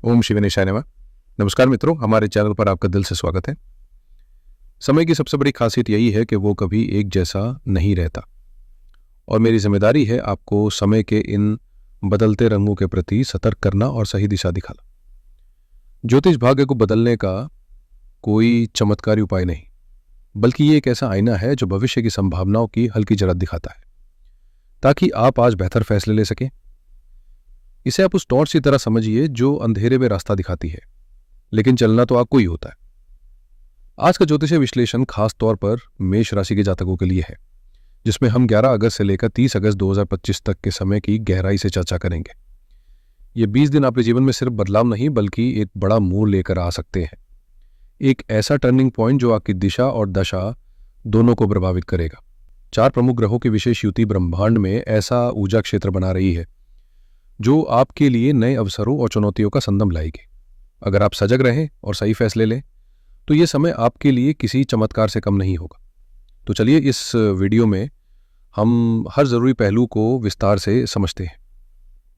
ओम शिव निशाय नमः। नमस्कार मित्रों, हमारे चैनल पर आपका दिल से स्वागत है। समय की सबसे बड़ी खासियत यही है कि वो कभी एक जैसा नहीं रहता और मेरी जिम्मेदारी है आपको समय के इन बदलते रंगों के प्रति सतर्क करना और सही दिशा दिखाना। ज्योतिष भाग्य को बदलने का कोई चमत्कारी उपाय नहीं, बल्कि ये एक ऐसा आईना है जो भविष्य की संभावनाओं की हल्की झलक दिखाता है, ताकि आप आज बेहतर फैसले ले सकें। इसे आप उस टॉर्च की तरह समझिए जो अंधेरे में रास्ता दिखाती है, लेकिन चलना तो आपको ही होता है। आज का ज्योतिषीय विश्लेषण खास तौर पर मेष राशि के जातकों के लिए है, जिसमें हम 11 अगस्त से लेकर 30 अगस्त 2025 तक के समय की गहराई से चर्चा करेंगे। ये 20 दिन आपके जीवन में सिर्फ बदलाव नहीं बल्कि एक बड़ा मोड़ लेकर आ सकते हैं। एक ऐसा टर्निंग पॉइंट जो आपकी दिशा और दशा दोनों को प्रभावित करेगा। 4 प्रमुख ग्रहों की विशेष युति ब्रह्मांड में ऐसा ऊर्जा क्षेत्र बना रही है जो आपके लिए नए अवसरों और चुनौतियों का संगम लाएगी। अगर आप सजग रहें और सही फैसले लें तो ये समय आपके लिए किसी चमत्कार से कम नहीं होगा। तो चलिए इस वीडियो में हम हर ज़रूरी पहलू को विस्तार से समझते हैं।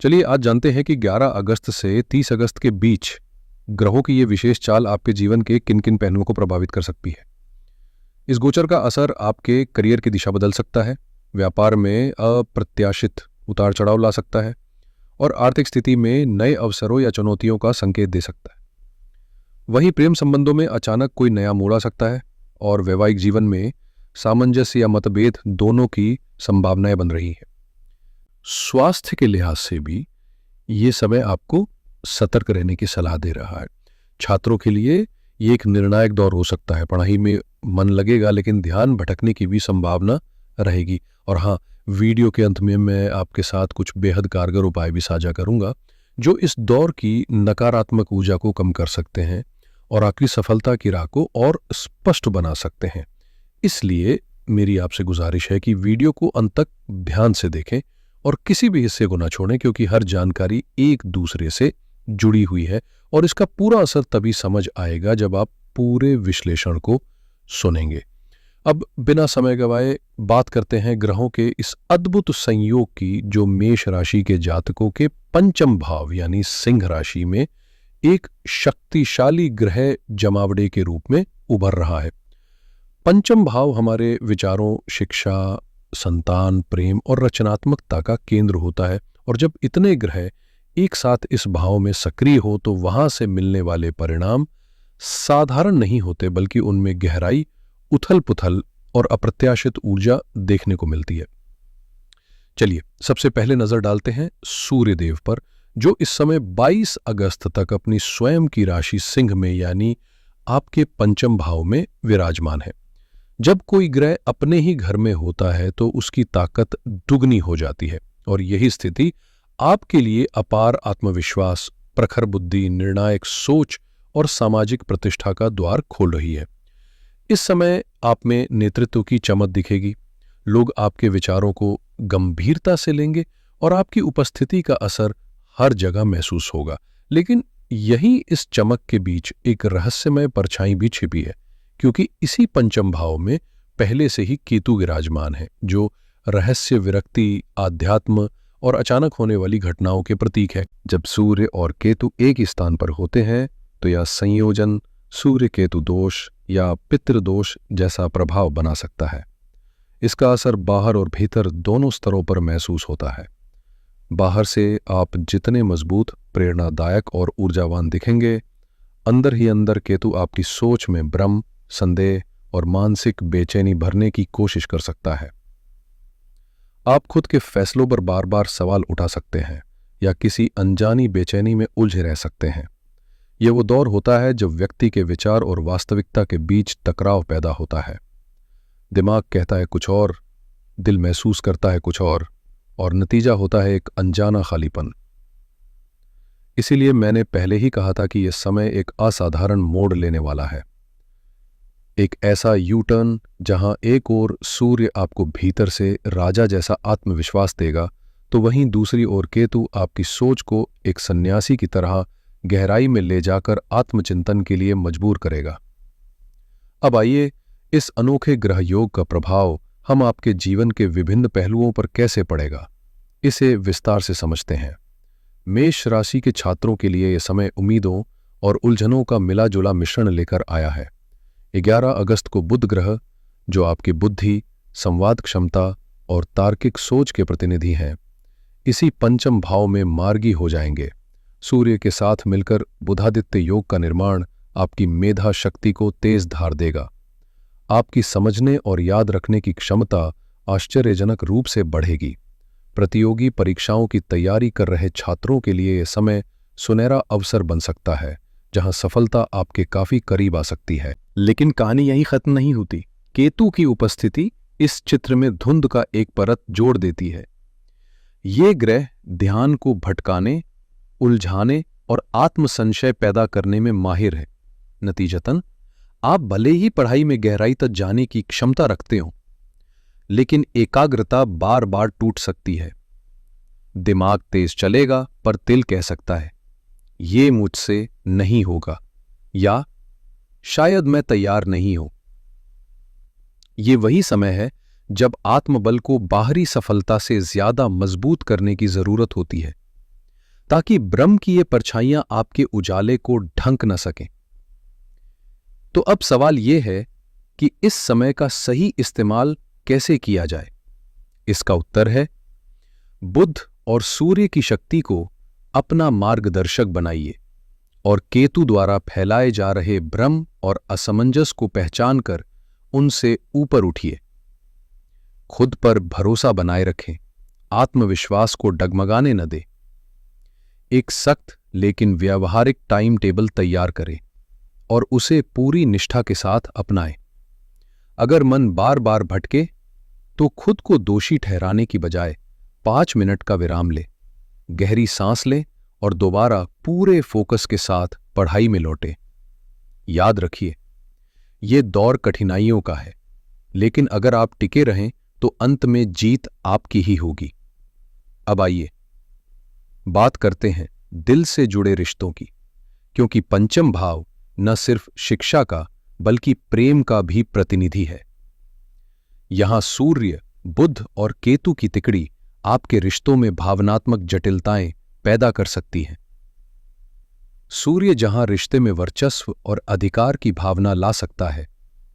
चलिए आज जानते हैं कि 11 अगस्त से 30 अगस्त के बीच ग्रहों की ये विशेष चाल आपके जीवन के किन किन पहलुओं को प्रभावित कर सकती है। इस गोचर का असर आपके करियर की दिशा बदल सकता है, व्यापार में अप्रत्याशित उतार चढ़ाव ला सकता है और आर्थिक स्थिति में नए अवसरों या चुनौतियों का संकेत दे सकता है। वहीं प्रेम संबंधों में अचानक कोई नया मोड़ आ सकता है और वैवाहिक जीवन में सामंजस्य या मतभेद दोनों की संभावनाएं बन रही है। स्वास्थ्य के लिहाज से भी ये समय आपको सतर्क रहने की सलाह दे रहा है। छात्रों के लिए ये एक निर्णायक दौर हो सकता है। पढ़ाई में मन लगेगा लेकिन ध्यान भटकने की भी संभावना रहेगी। और हाँ, वीडियो के अंत में मैं आपके साथ कुछ बेहद कारगर उपाय भी साझा करूंगा जो इस दौर की नकारात्मक ऊर्जा को कम कर सकते हैं और आपकी सफलता की राह को और स्पष्ट बना सकते हैं। इसलिए मेरी आपसे गुजारिश है कि वीडियो को अंत तक ध्यान से देखें और किसी भी हिस्से को ना छोड़ें, क्योंकि हर जानकारी एक दूसरे से जुड़ी हुई है और इसका पूरा असर तभी समझ आएगा जब आप पूरे विश्लेषण को सुनेंगे। अब बिना समय गवाए बात करते हैं ग्रहों के इस अद्भुत संयोग की जो मेष राशि के जातकों के पंचम भाव यानी सिंह राशि में एक शक्तिशाली ग्रह जमावड़े के रूप में उभर रहा है। पंचम भाव हमारे विचारों, शिक्षा, संतान, प्रेम और रचनात्मकता का केंद्र होता है और जब इतने ग्रह एक साथ इस भाव में सक्रिय हो तो वहां से मिलने वाले परिणाम साधारण नहीं होते, बल्कि उनमें गहराई, उथल-पुथल और अप्रत्याशित ऊर्जा देखने को मिलती है। चलिए सबसे पहले नजर डालते हैं सूर्य देव पर, जो इस समय 22 अगस्त तक अपनी स्वयं की राशि सिंह में यानी आपके पंचम भाव में विराजमान है। जब कोई ग्रह अपने ही घर में होता है तो उसकी ताकत दुगनी हो जाती है और यही स्थिति आपके लिए अपार आत्मविश्वास, प्रखर बुद्धि, निर्णायक सोच और सामाजिक प्रतिष्ठा का द्वार खोल रही है। इस समय आप में नेतृत्व की चमक दिखेगी, लोग आपके विचारों को गंभीरता से लेंगे और आपकी उपस्थिति का असर हर जगह महसूस होगा। लेकिन यही इस चमक के बीच एक रहस्यमय परछाई भी छिपी है, क्योंकि इसी पंचम भाव में पहले से ही केतु विराजमान है, जो रहस्य, विरक्ति, आध्यात्म और अचानक होने वाली घटनाओं के प्रतीक है। जब सूर्य और केतु एक ही स्थान पर होते हैं तो यह संयोजन सूर्य केतु दोष या पितृदोष जैसा प्रभाव बना सकता है। इसका असर बाहर और भीतर दोनों स्तरों पर महसूस होता है। बाहर से आप जितने मजबूत, प्रेरणादायक और ऊर्जावान दिखेंगे, अंदर ही अंदर केतु आपकी सोच में भ्रम, संदेह और मानसिक बेचैनी भरने की कोशिश कर सकता है। आप खुद के फैसलों पर बार बार सवाल उठा सकते हैं या किसी अनजानी बेचैनी में उलझे रह सकते हैं। यह वो दौर होता है जब व्यक्ति के विचार और वास्तविकता के बीच टकराव पैदा होता है। दिमाग कहता है कुछ और, दिल महसूस करता है कुछ और नतीजा होता है एक अनजाना खालीपन। इसीलिए मैंने पहले ही कहा था कि यह समय एक असाधारण मोड़ लेने वाला है, एक ऐसा यू टर्न जहां एक ओर सूर्य आपको भीतर से राजा जैसा आत्मविश्वास देगा तो वहीं दूसरी ओर केतु आपकी सोच को एक सन्यासी की तरह गहराई में ले जाकर आत्मचिंतन के लिए मजबूर करेगा। अब आइए इस अनोखे ग्रह योग का प्रभाव हम आपके जीवन के विभिन्न पहलुओं पर कैसे पड़ेगा, इसे विस्तार से समझते हैं। मेष राशि के छात्रों के लिए यह समय उम्मीदों और उलझनों का मिला जुला मिश्रण लेकर आया है। 11 अगस्त को बुध ग्रह, जो आपकी बुद्धि, संवाद क्षमता और तार्किक सोच के प्रतिनिधि हैं, इसी पंचम भाव में मार्गी हो जाएंगे। सूर्य के साथ मिलकर बुधादित्य योग का निर्माण आपकी मेधा शक्ति को तेज धार देगा। आपकी समझने और याद रखने की क्षमता आश्चर्यजनक रूप से बढ़ेगी। प्रतियोगी परीक्षाओं की तैयारी कर रहे छात्रों के लिए यह समय सुनहरा अवसर बन सकता है, जहां सफलता आपके काफी करीब आ सकती है। लेकिन कहानी यहीं खत्म नहीं होती। केतु की उपस्थिति इस चित्र में धुंध का एक परत जोड़ देती है। ये ग्रह ध्यान को भटकाने, उलझाने और आत्मसंशय पैदा करने में माहिर है। नतीजतन आप भले ही पढ़ाई में गहराई तक जाने की क्षमता रखते हो, लेकिन एकाग्रता बार बार टूट सकती है। दिमाग तेज चलेगा पर दिल कह सकता है, ये मुझसे नहीं होगा, या शायद मैं तैयार नहीं हूं। ये वही समय है जब आत्मबल को बाहरी सफलता से ज्यादा मजबूत करने की जरूरत होती है, ताकि ब्रह्म की ये परछाइयां आपके उजाले को ढंक न सकें। तो अब सवाल यह है कि इस समय का सही इस्तेमाल कैसे किया जाए। इसका उत्तर है, बुध और सूर्य की शक्ति को अपना मार्गदर्शक बनाइए और केतु द्वारा फैलाए जा रहे भ्रम और असमंजस को पहचानकर उनसे ऊपर उठिए। खुद पर भरोसा बनाए रखें, आत्मविश्वास को डगमगाने न दें। एक सख्त लेकिन व्यावहारिक टाइम टेबल तैयार करें और उसे पूरी निष्ठा के साथ अपनाएं। अगर मन बार बार भटके तो खुद को दोषी ठहराने की बजाय 5 मिनट का विराम लें, गहरी सांस लें और दोबारा पूरे फोकस के साथ पढ़ाई में लौटें। याद रखिए, ये दौर कठिनाइयों का है, लेकिन अगर आप टिके रहें तो अंत में जीत आपकी ही होगी। अब आइए बात करते हैं दिल से जुड़े रिश्तों की, क्योंकि पंचम भाव न सिर्फ शिक्षा का बल्कि प्रेम का भी प्रतिनिधि है। यहां सूर्य, बुध और केतु की तिकड़ी आपके रिश्तों में भावनात्मक जटिलताएं पैदा कर सकती हैं। सूर्य जहां रिश्ते में वर्चस्व और अधिकार की भावना ला सकता है,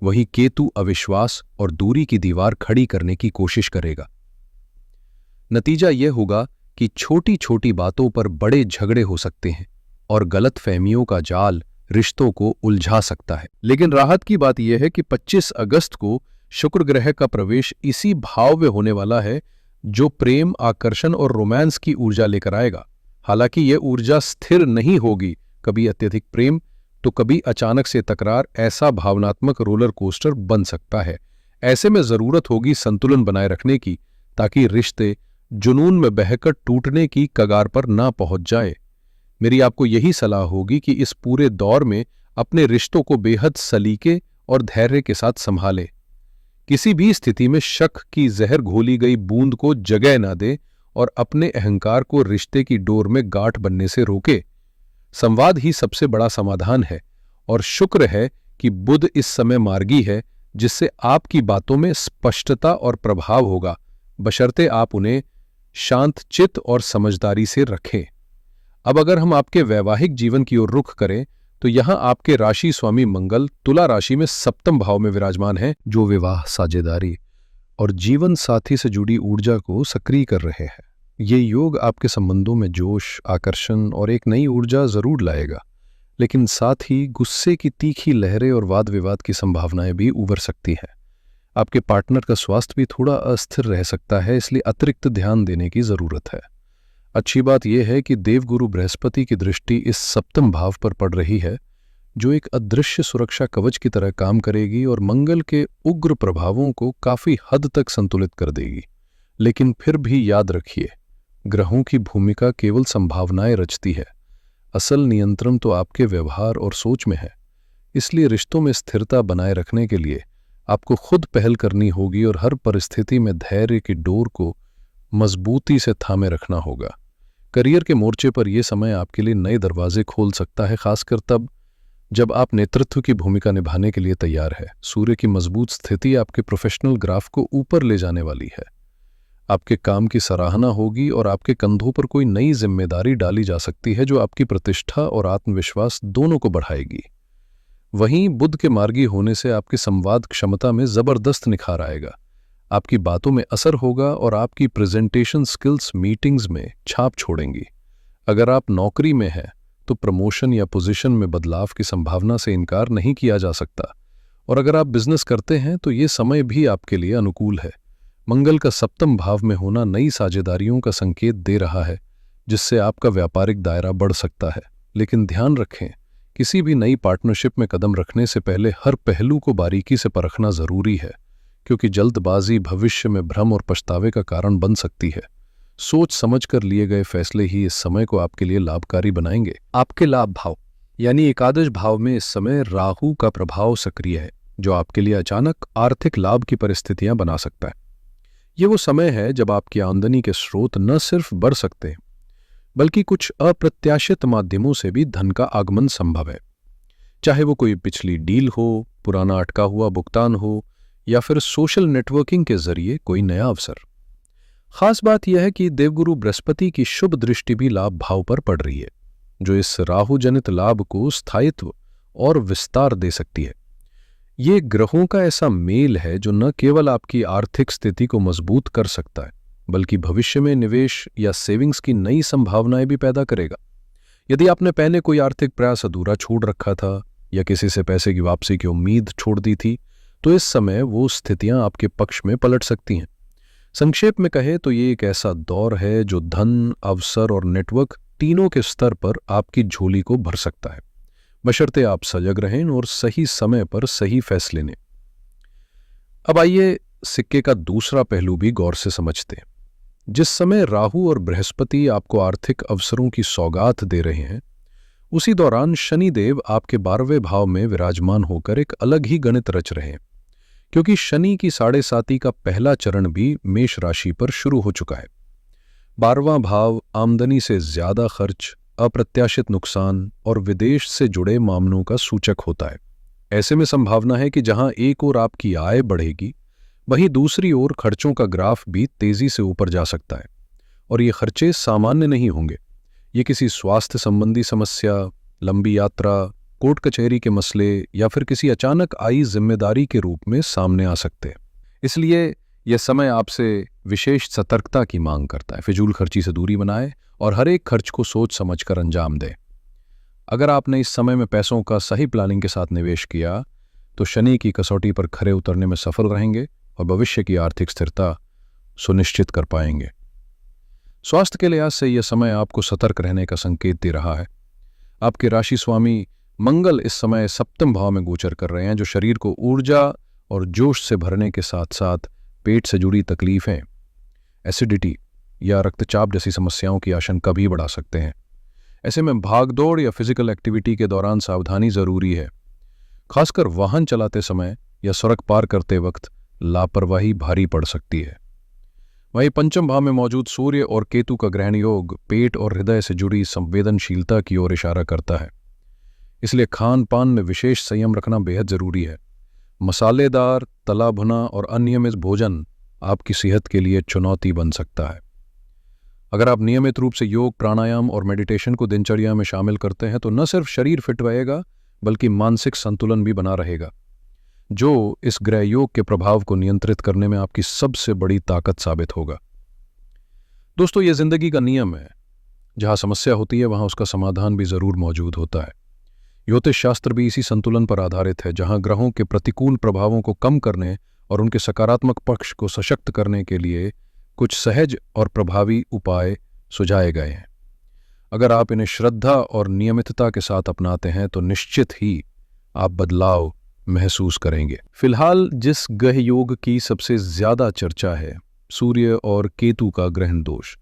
वहीं केतु अविश्वास और दूरी की दीवार खड़ी करने की कोशिश करेगा। नतीजा यह होगा कि छोटी छोटी बातों पर बड़े झगड़े हो सकते हैं और गलतफहमियों का जाल रिश्तों को उलझा सकता है। लेकिन राहत की बात यह है कि 25 अगस्त को शुक्र ग्रह का प्रवेश इसी भाव में होने वाला है जो प्रेम, आकर्षण और रोमांस की ऊर्जा लेकर आएगा। हालांकि यह ऊर्जा स्थिर नहीं होगी, कभी अत्यधिक प्रेम तो कभी अचानक से तकरार ऐसा भावनात्मक रोलर कोस्टर बन सकता है। ऐसे में जरूरत होगी संतुलन बनाए रखने की, ताकि रिश्ते जुनून में बहकर टूटने की कगार पर ना पहुंच जाए। मेरी आपको यही सलाह होगी कि इस पूरे दौर में अपने रिश्तों को बेहद सलीके और धैर्य के साथ संभालें। किसी भी स्थिति में शक की जहर घोली गई बूंद को जगह ना दे और अपने अहंकार को रिश्ते की डोर में गांठ बनने से रोके। संवाद ही सबसे बड़ा समाधान है, और शुक्र है कि बुध इस समय मार्गी है, जिससे आपकी बातों में स्पष्टता और प्रभाव होगा, बशर्ते आप उन्हें शांत चित्त और समझदारी से रखें। अब अगर हम आपके वैवाहिक जीवन की ओर रुख करें तो यहां आपके राशि स्वामी मंगल तुला राशि में सप्तम भाव में विराजमान है, जो विवाह, साझेदारी और जीवन साथी से जुड़ी ऊर्जा को सक्रिय कर रहे हैं। ये योग आपके संबंधों में जोश, आकर्षण और एक नई ऊर्जा जरूर लाएगा, लेकिन साथ ही गुस्से की तीखी लहरें और वाद विवाद की संभावनाएं भी उभर सकती हैं। आपके पार्टनर का स्वास्थ्य भी थोड़ा अस्थिर रह सकता है, इसलिए अतिरिक्त ध्यान देने की जरूरत है। अच्छी बात यह है कि देवगुरु बृहस्पति की दृष्टि इस सप्तम भाव पर पड़ रही है, जो एक अदृश्य सुरक्षा कवच की तरह काम करेगी और मंगल के उग्र प्रभावों को काफी हद तक संतुलित कर देगी। लेकिन फिर भी याद रखिए, ग्रहों की भूमिका केवल संभावनाएं रचती है, असल नियंत्रण तो आपके व्यवहार और सोच में है। इसलिए रिश्तों में स्थिरता बनाए रखने के लिए आपको खुद पहल करनी होगी और हर परिस्थिति में धैर्य की डोर को मजबूती से थामे रखना होगा। करियर के मोर्चे पर यह समय आपके लिए नए दरवाजे खोल सकता है, खासकर तब जब आप नेतृत्व की भूमिका निभाने के लिए तैयार है। सूर्य की मजबूत स्थिति आपके प्रोफेशनल ग्राफ को ऊपर ले जाने वाली है। आपके काम की सराहना होगी और आपके कंधों पर कोई नई जिम्मेदारी डाली जा सकती है जो आपकी प्रतिष्ठा और आत्मविश्वास दोनों को बढ़ाएगी। वहीं बुध के मार्गी होने से आपकी संवाद क्षमता में जबरदस्त निखार आएगा। आपकी बातों में असर होगा और आपकी प्रेजेंटेशन स्किल्स मीटिंग्स में छाप छोड़ेंगी। अगर आप नौकरी में हैं तो प्रमोशन या पोजीशन में बदलाव की संभावना से इनकार नहीं किया जा सकता। और अगर आप बिजनेस करते हैं तो ये समय भी आपके लिए अनुकूल है। मंगल का सप्तम भाव में होना नई साझेदारियों का संकेत दे रहा है, जिससे आपका व्यापारिक दायरा बढ़ सकता है। लेकिन ध्यान रखें, किसी भी नई पार्टनरशिप में कदम रखने से पहले हर पहलू को बारीकी से परखना जरूरी है, क्योंकि जल्दबाजी भविष्य में भ्रम और पछतावे का कारण बन सकती है। सोच समझकर लिए गए फैसले ही इस समय को आपके लिए लाभकारी बनाएंगे। आपके लाभ भाव यानी एकादश भाव में इस समय राहु का प्रभाव सक्रिय है, जो आपके लिए अचानक आर्थिक लाभ की परिस्थितियां बना सकता है। ये वो समय है जब आपकी आमदनी के स्रोत न सिर्फ बढ़ सकते हैं, बल्कि कुछ अप्रत्याशित माध्यमों से भी धन का आगमन संभव है। चाहे वो कोई पिछली डील हो, पुराना अटका हुआ भुगतान हो, या फिर सोशल नेटवर्किंग के जरिए कोई नया अवसर। खास बात यह है कि देवगुरु बृहस्पति की शुभ दृष्टि भी लाभ भाव पर पड़ रही है, जो इस राहु जनित लाभ को स्थायित्व और विस्तार दे सकती है। ये ग्रहों का ऐसा मेल है जो न केवल आपकी आर्थिक स्थिति को मजबूत कर सकता है, बल्कि भविष्य में निवेश या सेविंग्स की नई संभावनाएं भी पैदा करेगा। यदि आपने पहले कोई आर्थिक प्रयास अधूरा छोड़ रखा था या किसी से पैसे की वापसी की उम्मीद छोड़ दी थी, तो इस समय वो स्थितियां आपके पक्ष में पलट सकती हैं। संक्षेप में कहे तो ये एक ऐसा दौर है जो धन, अवसर और नेटवर्क तीनों के स्तर पर आपकी झोली को भर सकता है, बशर्ते आप सजग रहें और सही समय पर सही फैसले लें। अब आइए सिक्के का दूसरा पहलू भी गौर से समझते हैं। जिस समय राहु और बृहस्पति आपको आर्थिक अवसरों की सौगात दे रहे हैं, उसी दौरान शनिदेव आपके 12वें भाव में विराजमान होकर एक अलग ही गणित रच रहे हैं, क्योंकि शनि की 7.5 का पहला चरण भी मेष राशि पर शुरू हो चुका है। 12वां भाव आमदनी से ज्यादा खर्च, अप्रत्याशित नुकसान और विदेश से जुड़े मामलों का सूचक होता है। ऐसे में संभावना है कि जहां एक ओर आपकी आय बढ़ेगी, वहीं दूसरी ओर खर्चों का ग्राफ भी तेजी से ऊपर जा सकता है। और ये खर्चे सामान्य नहीं होंगे। ये किसी स्वास्थ्य संबंधी समस्या, लंबी यात्रा, कोर्ट कचहरी के मसले या फिर किसी अचानक आई जिम्मेदारी के रूप में सामने आ सकते हैं। इसलिए यह समय आपसे विशेष सतर्कता की मांग करता है। फिजूल खर्ची से दूरी बनाए और हर एक खर्च को सोच समझकर अंजाम दें। अगर आपने इस समय में पैसों का सही प्लानिंग के साथ निवेश किया, तो शनि की कसौटी पर खरे उतरने में सफल रहेंगे और भविष्य की आर्थिक स्थिरता सुनिश्चित कर पाएंगे। स्वास्थ्य के लिहाज से यह समय आपको सतर्क रहने का संकेत दे रहा है। आपके राशि स्वामी मंगल इस समय सप्तम भाव में गोचर कर रहे हैं, जो शरीर को ऊर्जा और जोश से भरने के साथ साथ पेट से जुड़ी तकलीफें, एसिडिटी या रक्तचाप जैसी समस्याओं की आशंका भी बढ़ा सकते हैं। ऐसे में भागदौड़ या फिजिकल एक्टिविटी के दौरान सावधानी जरूरी है। खासकर वाहन चलाते समय या सड़क पार करते वक्त लापरवाही भारी पड़ सकती है। वहीं पंचम भाव में मौजूद सूर्य और केतु का ग्रहण योग पेट और हृदय से जुड़ी संवेदनशीलता की ओर इशारा करता है। इसलिए खान पान में विशेष संयम रखना बेहद जरूरी है। मसालेदार, तला भुना और अनियमित भोजन आपकी सेहत के लिए चुनौती बन सकता है। अगर आप नियमित रूप से योग, प्राणायाम और मेडिटेशन को दिनचर्या में शामिल करते हैं, तो न सिर्फ शरीर फिट रहेगा, बल्कि मानसिक संतुलन भी बना रहेगा, जो इस ग्रह योग के प्रभाव को नियंत्रित करने में आपकी सबसे बड़ी ताकत साबित होगा। दोस्तों, यह जिंदगी का नियम है। जहां समस्या होती है, वहां उसका समाधान भी जरूर मौजूद होता है। ज्योतिष शास्त्र भी इसी संतुलन पर आधारित है, जहां ग्रहों के प्रतिकूल प्रभावों को कम करने और उनके सकारात्मक पक्ष को सशक्त करने के लिए कुछ सहज और प्रभावी उपाय सुझाए गए हैं। अगर आप इन्हें श्रद्धा और नियमितता के साथ अपनाते हैं, तो निश्चित ही आप बदलाव महसूस करेंगे। फिलहाल जिस ग्रह योग की सबसे ज्यादा चर्चा है, सूर्य और केतु का ग्रहण दोष,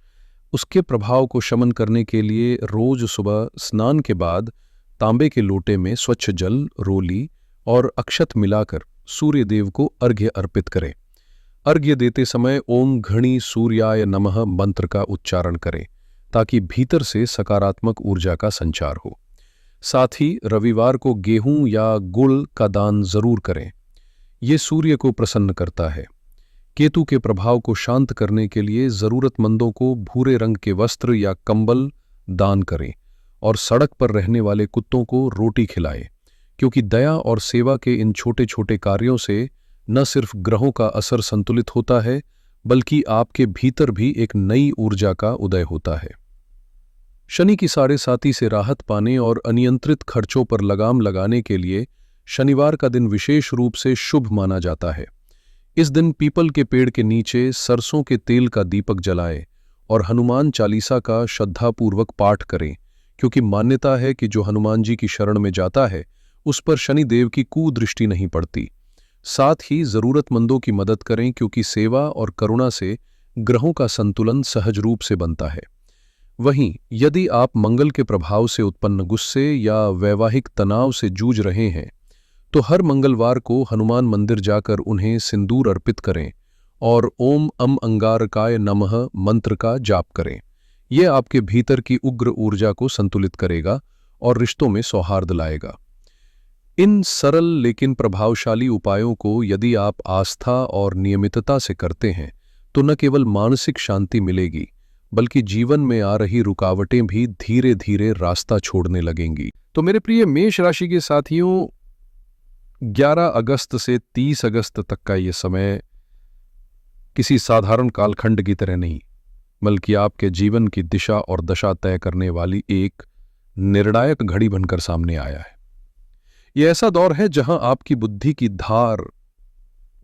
उसके प्रभाव को शमन करने के लिए रोज सुबह स्नान के बाद तांबे के लोटे में स्वच्छ जल, रोली और अक्षत मिलाकर सूर्य देव को अर्घ्य अर्पित करें। अर्घ्य देते समय ओम घणी सूर्याय नमः मंत्र का उच्चारण करें, ताकि भीतर से सकारात्मक ऊर्जा का संचार हो। साथ ही रविवार को गेहूं या गुड़ का दान जरूर करें। ये सूर्य को प्रसन्न करता है। केतु के प्रभाव को शांत करने के लिए जरूरतमंदों को भूरे रंग के वस्त्र या कंबल दान करें और सड़क पर रहने वाले कुत्तों को रोटी खिलाएं, क्योंकि दया और सेवा के इन छोटे छोटे कार्यों से न सिर्फ ग्रहों का असर संतुलित होता है, बल्कि आपके भीतर भी एक नई ऊर्जा का उदय होता है। शनि की साढ़े साती से राहत पाने और अनियंत्रित खर्चों पर लगाम लगाने के लिए शनिवार का दिन विशेष रूप से शुभ माना जाता है। इस दिन पीपल के पेड़ के नीचे सरसों के तेल का दीपक जलाएं और हनुमान चालीसा का श्रद्धापूर्वक पाठ करें, क्योंकि मान्यता है कि जो हनुमान जी की शरण में जाता है उस पर शनिदेव की कुदृष्टि नहीं पड़ती। साथ ही जरूरतमंदों की मदद करें, क्योंकि सेवा और करुणा से ग्रहों का संतुलन सहज रूप से बनता है। वहीं यदि आप मंगल के प्रभाव से उत्पन्न गुस्से या वैवाहिक तनाव से जूझ रहे हैं तो हर मंगलवार को हनुमान मंदिर जाकर उन्हें सिंदूर अर्पित करें और ओम अम अंगारकाय नमः मंत्र का जाप करें। यह आपके भीतर की उग्र ऊर्जा को संतुलित करेगा और रिश्तों में सौहार्द लाएगा। इन सरल लेकिन प्रभावशाली उपायों को यदि आप आस्था और नियमितता से करते हैं तो न केवल मानसिक शांति मिलेगी, बल्कि जीवन में आ रही रुकावटें भी धीरे धीरे रास्ता छोड़ने लगेंगी। तो मेरे प्रिय मेष राशि के साथियों, 11 अगस्त से 30 अगस्त तक का ये समय किसी साधारण कालखंड की तरह नहीं, बल्कि आपके जीवन की दिशा और दशा तय करने वाली एक निर्णायक घड़ी बनकर सामने आया है। यह ऐसा दौर है जहां आपकी बुद्धि की धार,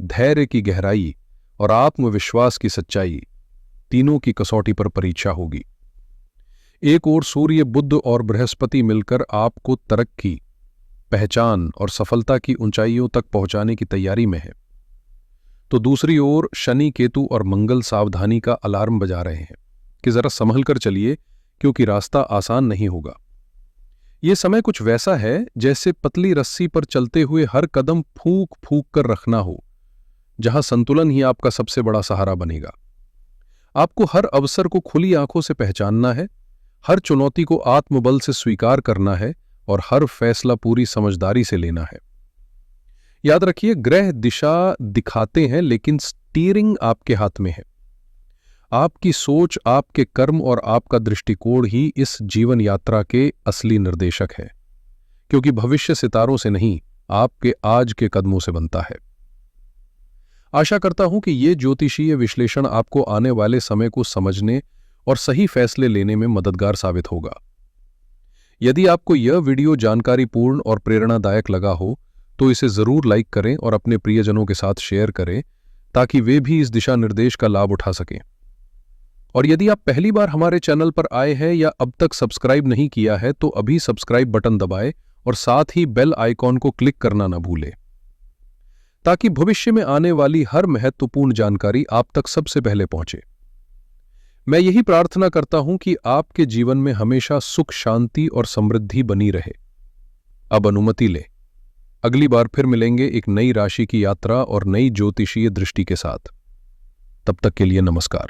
धैर्य की गहराई और आत्मविश्वास की सच्चाई तीनों की कसौटी पर परीक्षा होगी। एक ओर सूर्य, बुध और बृहस्पति मिलकर आपको तरक्की, पहचान और सफलता की ऊंचाइयों तक पहुंचाने की तैयारी में है, तो दूसरी ओर शनि, केतु और मंगल सावधानी का अलार्म बजा रहे हैं कि जरा संभल कर चलिए, क्योंकि रास्ता आसान नहीं होगा। ये समय कुछ वैसा है जैसे पतली रस्सी पर चलते हुए हर कदम फूंक फूंक कर रखना हो, जहां संतुलन ही आपका सबसे बड़ा सहारा बनेगा। आपको हर अवसर को खुली आंखों से पहचानना है, हर चुनौती को आत्मबल से स्वीकार करना है और हर फैसला पूरी समझदारी से लेना है। याद रखिए, ग्रह दिशा दिखाते हैं लेकिन स्टीयरिंग आपके हाथ में है। आपकी सोच, आपके कर्म और आपका दृष्टिकोण ही इस जीवन यात्रा के असली निर्देशक है, क्योंकि भविष्य सितारों से नहीं, आपके आज के कदमों से बनता है। आशा करता हूं कि ये ज्योतिषीय विश्लेषण आपको आने वाले समय को समझने और सही फैसले लेने में मददगार साबित होगा। यदि आपको यह वीडियो जानकारीपूर्ण और प्रेरणादायक लगा हो तो इसे जरूर लाइक करें और अपने प्रियजनों के साथ शेयर करें, ताकि वे भी इस दिशा निर्देश का लाभ उठा सकें। और यदि आप पहली बार हमारे चैनल पर आए हैं या अब तक सब्सक्राइब नहीं किया है तो अभी सब्सक्राइब बटन दबाएं और साथ ही बेल आइकॉन को क्लिक करना न भूलें, ताकि भविष्य में आने वाली हर महत्वपूर्ण जानकारी आप तक सबसे पहले पहुंचे। मैं यही प्रार्थना करता हूं कि आपके जीवन में हमेशा सुख, शांति और समृद्धि बनी रहे। अब अनुमति ले, अगली बार फिर मिलेंगे एक नई राशि की यात्रा और नई ज्योतिषीय दृष्टि के साथ। तब तक के लिए नमस्कार।